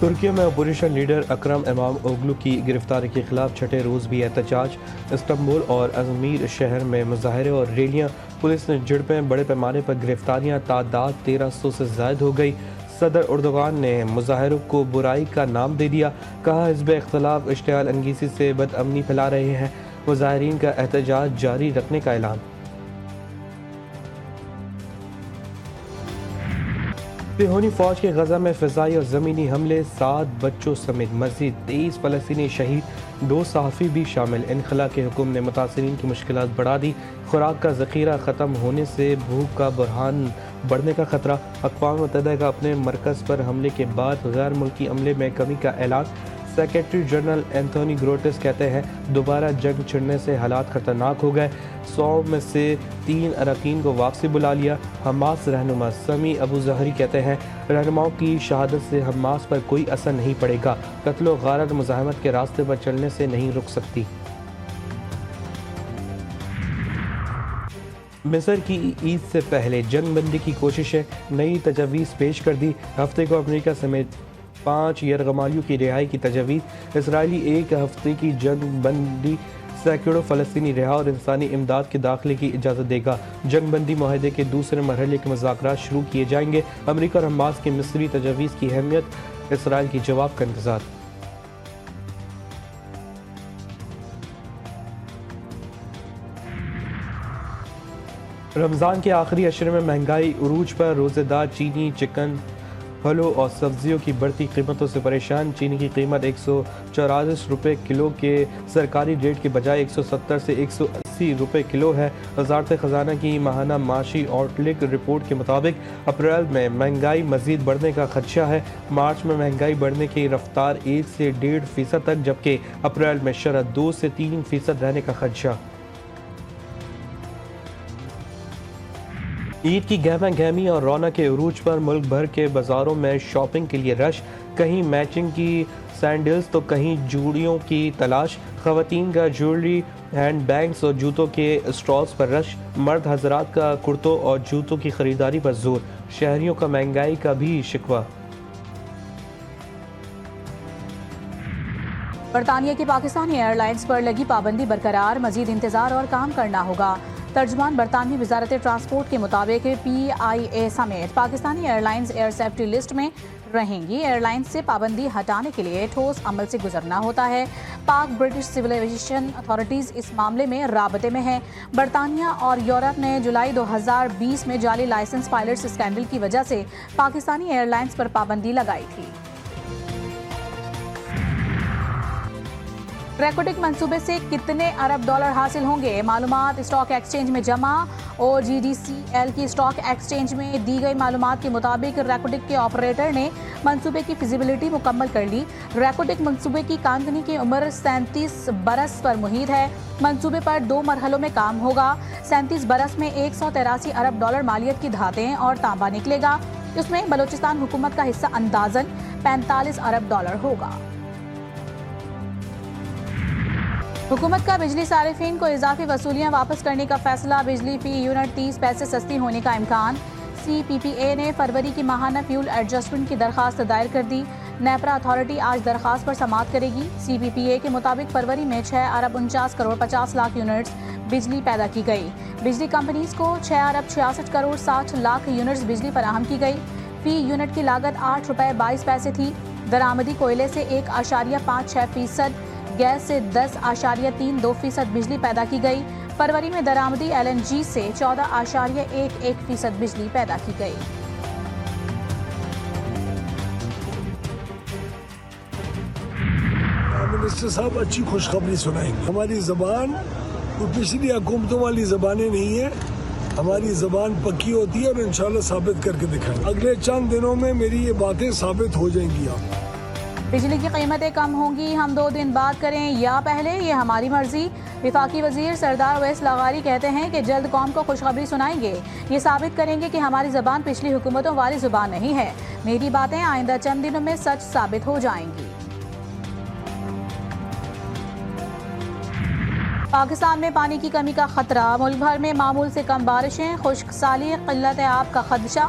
ترکی میں opposition leader اکرم امام اوگلو کی گرفتاری کے خلاف چھٹے روز بھی احتجاج۔ استنبول اور ازمیر شہر میں مظاہرے اور ریلیاں، پولیس نے جھڑپیں، بڑے پیمانے پر گرفتاریاں، تعداد 1300 سے زائد ہو گئی۔ صدر اردوغان نے مظاہروں کو برائی کا نام دے دیا، کہا حزب اختلاف اشتعال انگیزی سے بدامنی پھیلا رہے ہیں۔ مظاہرین کا احتجاج جاری رکھنے کا اعلان۔ صہیونی فوج کے غزہ میں فضائی اور زمینی حملے، 7 بچوں سمیت مزید 23 فلسطینی شہید، 2 صحافی بھی شامل۔ انخلا کے حکم نے متاثرین کی مشکلات بڑھا دی، خوراک کا ذخیرہ ختم ہونے سے بھوک کا بحران بڑھنے کا خطرہ۔ اقوام متحدہ کا اپنے مرکز پر حملے کے بعد غیر ملکی عملے میں کمی کا اعلان۔ سیکریٹری جنرل اینتھونی گروٹس کہتے ہیں دوبارہ جنگ چھڑنے سے حالات خطرناک ہو گئے، 100 میں سے 3 اراکین کو واپسی بلا لیا۔ حماس رہنما سمیع ابو ظہری کہتے ہیں رہنماؤں کی شہادت سے حماس پر کوئی اثر نہیں پڑے گا، قتل و غارت مزاحمت کے راستے پر چلنے سے نہیں رک سکتی۔ مصر کی عید سے پہلے جنگ بندی کی کوششیں، نئی تجاویز پیش کر دی۔ ہفتے کو امریکہ سمیت 5 یرغمالیوں کی رہائی کی تجویز۔ اسرائیلی 1 ہفتے کی جنگ بندی، سینکڑوں فلسطینی رہا اور انسانی امداد کے داخلے کی اجازت دے گا۔ جنگ بندی معاہدے کے دوسرے مرحلے کے مذاکرات شروع کیے جائیں گے۔ امریکہ اور حماس کی مصری تجویز کی اہمیت، اسرائیل کی جواب کا انتظار۔ رمضان کے آخری عشرے میں مہنگائی عروج پر، روزے دار چینی، چکن، پھلوں اور سبزیوں کی بڑھتی قیمتوں سے پریشان۔ چینی کی قیمت 144 روپے کلو کے سرکاری ریٹ کے بجائے 170 سے 180 روپے کلو ہے۔ وزارت خزانہ کی ماہانہ معاشی آؤٹ لک رپورٹ کے مطابق اپریل میں مہنگائی مزید بڑھنے کا خدشہ ہے۔ مارچ میں مہنگائی بڑھنے کی رفتار 1 سے 1.5% تک، جبکہ اپریل میں شرح 2 سے 3% رہنے کا خدشہ۔ عید کی گہما گہمی اور رونق کے عروج پر ملک بھر کے بازاروں میں شاپنگ کے لیے رش، کہیں میچنگ کی سینڈلز تو کہیں جوڑیوں کی تلاش۔ خواتین کا جیولری، ہینڈ بیگز اور جوتوں کے اسٹالز پر رش، مرد حضرات کا کرتوں اور جوتوں کی خریداری پر زور۔ شہریوں کا مہنگائی کا بھی شکوہ۔ برطانیہ کی پاکستانی ایئر لائنز پر لگی پابندی برقرار، مزید انتظار اور کام کرنا ہوگا۔ ترجمان برطانوی وزارت ٹرانسپورٹ کے مطابق PIA سمیت Pakistani airlines air safety list میں رہیں گی۔ ایئر لائنز سے پابندی ہٹانے کے لیے ٹھوس عمل سے گزرنا ہوتا ہے۔ پاک برٹش سول ایویشن اتھارٹیز اس معاملے میں رابطے میں ہیں۔ برطانیہ اور یورپ نے جولائی 2020 میں جعلی لائسنس پائلٹس اسکینڈل کی وجہ سے پاکستانی ایئر لائنز پر پابندی لگائی تھی۔ ریکوٹک منصوبے سے کتنے ارب ڈالر حاصل ہوں گے؟ معلومات اسٹاک ایکسچینج میں جمع۔ OGDCL کی اسٹاک ایکسچینج میں دی گئی معلومات کے مطابق ریکوٹک کے آپریٹر نے منصوبے کی فیزیبلٹی مکمل کر لی۔ ریکوٹک منصوبے کی کاندنی کی عمر 37 برس پر محیط ہے۔ منصوبے پر 2 مرحلوں میں کام ہوگا۔ 37 برس میں 183 ارب ڈالر مالیت کی دھاتیں اور تانبا نکلے گا۔ اس میں بلوچستان حکومت کا حصہ اندازاً 45 ارب ڈالر ہوگا۔ حکومت کا بجلی صارفین کو اضافی وصولیاں واپس کرنے کا فیصلہ، بجلی فی یونٹ 30 پیسے سستی ہونے کا امکان۔ CPPA نے فروری کی ماہانہ فیول ایڈجسٹمنٹ کی درخواست دائر کر دی۔ نیپرا اتھارٹی آج درخواست پر سماعت کرے گی۔ CPPA کے مطابق فروری میں 6 ارب 49 کروڑ 50 لاکھ یونٹس بجلی پیدا کی گئی۔ بجلی کمپنیز کو 6 ارب 66 کروڑ 60 لاکھ یونٹس بجلی فراہم کی گئی۔ فی یونٹ کی لاگت 8 روپے 22 پیسے تھی۔ درآمدی کوئلے سے 1.56%، گیس سے 10.32% بجلی پیدا کی گئی۔ فروری میں درآمدی LNG سے 14.11% بجلی پیدا کی گئی۔ منسٹر صاحب اچھی خوشخبری سنائیں گے۔ ہماری زبان وہ پچھلی حکومتوں والی زبانیں نہیں ہیں، ہماری زبان پکی ہوتی ہے اور انشاءاللہ ثابت کر کے دکھائیں گے۔ اگلے چند دنوں میں میری یہ باتیں ثابت ہو جائیں گی۔ آپ بجلی کی قیمتیں کم ہوں گی، ہم 2 دن بعد کریں یا پہلے، یہ ہماری مرضی۔ وفاقی وزیر سردار اویس لغاری کہتے ہیں کہ جلد قوم کو خوشخبری سنائیں گے، یہ ثابت کریں گے کہ ہماری زبان پچھلی حکومتوں والی زبان نہیں ہے۔ میری باتیں آئندہ چند دنوں میں سچ ثابت ہو جائیں گی۔ پاکستان میں پانی کی کمی کا خطرہ، ملک بھر میں معمول سے کم بارشیں، خشک سالی، قلت آب کا خدشہ۔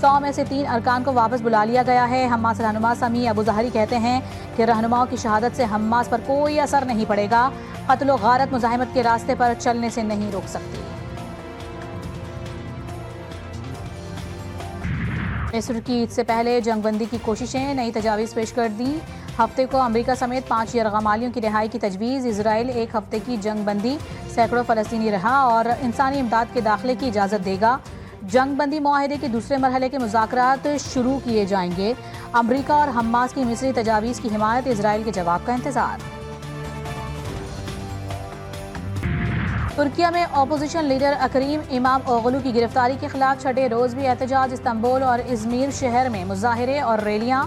100 میں سے 3 ارکان کو واپس بلا لیا گیا ہے۔ حماس رہنما سمیع ابو ظہری کہتے ہیں کہ رہنماؤں کی شہادت سے حماس پر کوئی اثر نہیں پڑے گا، قتل و غارت مزاحمت کے راستے پر چلنے سے نہیں روک سکتی۔ مصر کی عید سے پہلے جنگ بندی کی کوششیں، نئی تجاویز پیش کر دی۔ ہفتے کو امریکہ سمیت 5 یرغمالیوں کی رہائی کی تجویز۔ اسرائیل 1 ہفتے کی جنگ بندی، سینکڑوں فلسطینی رہا اور انسانی امداد کے داخلے کی اجازت دے گا۔ جنگ بندی معاہدے کے دوسرے مرحلے کے مذاکرات شروع کیے جائیں گے۔ امریکہ اور حماس کی مصری تجاویز کی حمایت، اسرائیل کے جواب کا انتظار۔ ترکیہ میں اپوزیشن لیڈر اکریم امام اوغلو کی گرفتاری کے خلاف چھٹے روز بھی احتجاج۔ استنبول اور ازمیر شہر میں مظاہرے اور ریلیاں،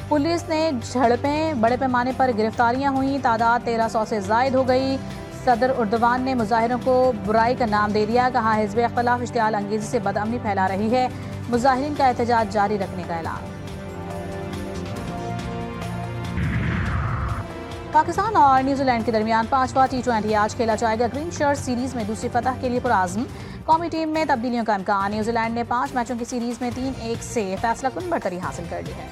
پولیس نے جھڑپیں، بڑے پیمانے پر گرفتاریاں ہوئیں، تعداد 1300 سے زائد ہو گئی۔ صدر اردوان نے مظاہروں کو برائی کا نام دے دیا، کہا حزب اختلاف اشتعال انگیزی سے بدامنی پھیلا رہی ہے۔ مظاہرین کا احتجاج جاری رکھنے کا اعلان۔ پاکستان اور نیوزی لینڈ کے درمیان 5واں T20 آج کھیلا جائے گا۔ گرین شرٹ سیریز میں دوسری فتح کے لیے پرعزم، قومی ٹیم میں تبدیلیوں کا امکان۔ نیوزی لینڈ نے 5 میچوں کی سیریز میں 3-1 سے فیصلہ کن برتری حاصل کر لی ہے۔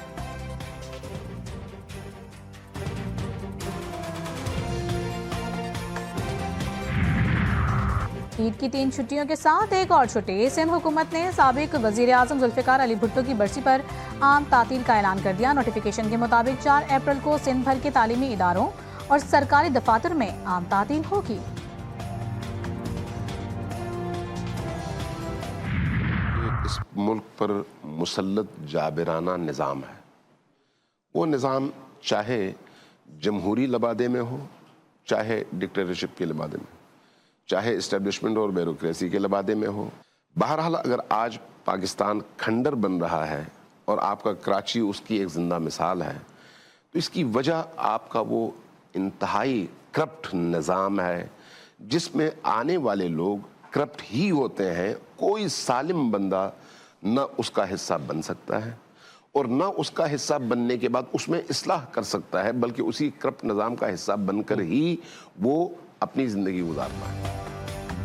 عید کی 3 چھٹیوں کے ساتھ ایک اور چھٹی۔ سندھ حکومت نے سابق وزیر اعظم ذوالفقار علی بھٹو کی برسی پر عام تعطیل کا اعلان کر دیا۔ نوٹیفیکیشن کے مطابق 4 اپریل کو سندھ بھر کے تعلیمی اداروں اور سرکاری دفاتر میں عام تعطیل ہوگی۔ اس ملک پر مسلط جابرانہ نظام ہے۔ وہ نظام چاہے جمہوری لبادے میں ہو، چاہے ڈکٹیٹرشپ کے لبادے میں، چاہے اسٹیبلشمنٹ اور بیوروکریسی کے لبادے میں ہو۔ بہرحال اگر آج پاکستان کھنڈر بن رہا ہے اور آپ کا کراچی اس کی ایک زندہ مثال ہے، تو اس کی وجہ آپ کا وہ انتہائی کرپٹ نظام ہے جس میں آنے والے لوگ کرپٹ ہی ہوتے ہیں۔ کوئی سالم بندہ نہ اس کا حصہ بن سکتا ہے اور نہ اس کا حصہ بننے کے بعد اس میں اصلاح کر سکتا ہے، بلکہ اسی کرپٹ نظام کا حصہ بن کر ہی وہ اپنی زندگی گزارتا ہے۔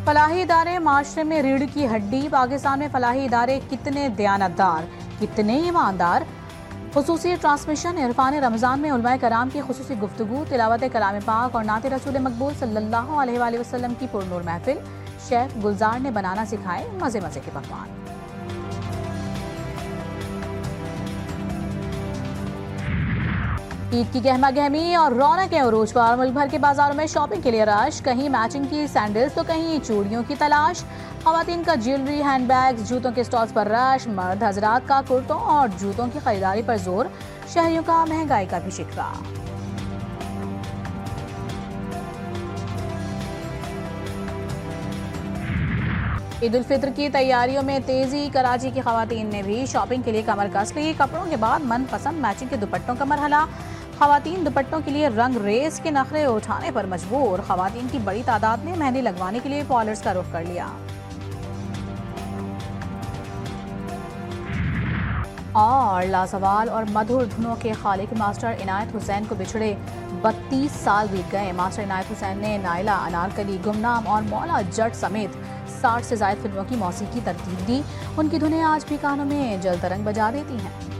فلاحی ادارے معاشرے میں ریڑھ کی ہڈی۔ پاکستان میں فلاحی ادارے کتنے دیانتدار، کتنے ایماندار۔ خصوصی ٹرانسمیشن عرفان رمضان میں علماء کرام کی خصوصی گفتگو، تلاوت کلام پاک اور نعت رسول مقبول صلی اللہ علیہ وآلہ وسلم کی پرنور محفل۔ شیف گلزار نے بنانا سکھائے مزے مزے کے پکوان۔ عید کی گہما گہمی اور رونق عروج پر ملک بھر کے بازاروں میں شاپنگ کے لیے رش، کہیں میچنگ کی سینڈلز تو کہیں چوڑیوں کی تلاش۔ خواتین کا جیولری، ہینڈ بیگز، جوتوں کے سٹالز پر رش، مرد حضرات کا کرتوں اور جوتوں کی خریداری پر زور، شہریوں کا مہنگائی کا بھی شکوہ۔ عید الفطر کی تیاریوں میں تیزی، کراچی کی خواتین نے بھی شاپنگ کے لیے کمر کس لی۔ کپڑوں کے بعد من پسند میچنگ کے دوپٹوں کا مرحلہ، خواتین دوپٹوں کے لیے رنگ ریس کے نخرے اٹھانے پر مجبور۔ خواتین کی بڑی تعداد نے مہندی لگوانے کے لیے پارلرز کا رخ کر لیا۔ اور لازوال اور مدھر دھنوں کے خالق ماسٹر عنایت حسین کو بچھڑے 32 سال بیت گئے۔ ماسٹر عنایت حسین نے نائلہ، انارکلی، گمنام اور مولا جٹ سمیت 60 سے زائد فلموں کی موسیقی ترتیب دی۔ ان کی دھنیں آج بھی کانوں میں جل ترنگ بجا دیتی ہیں۔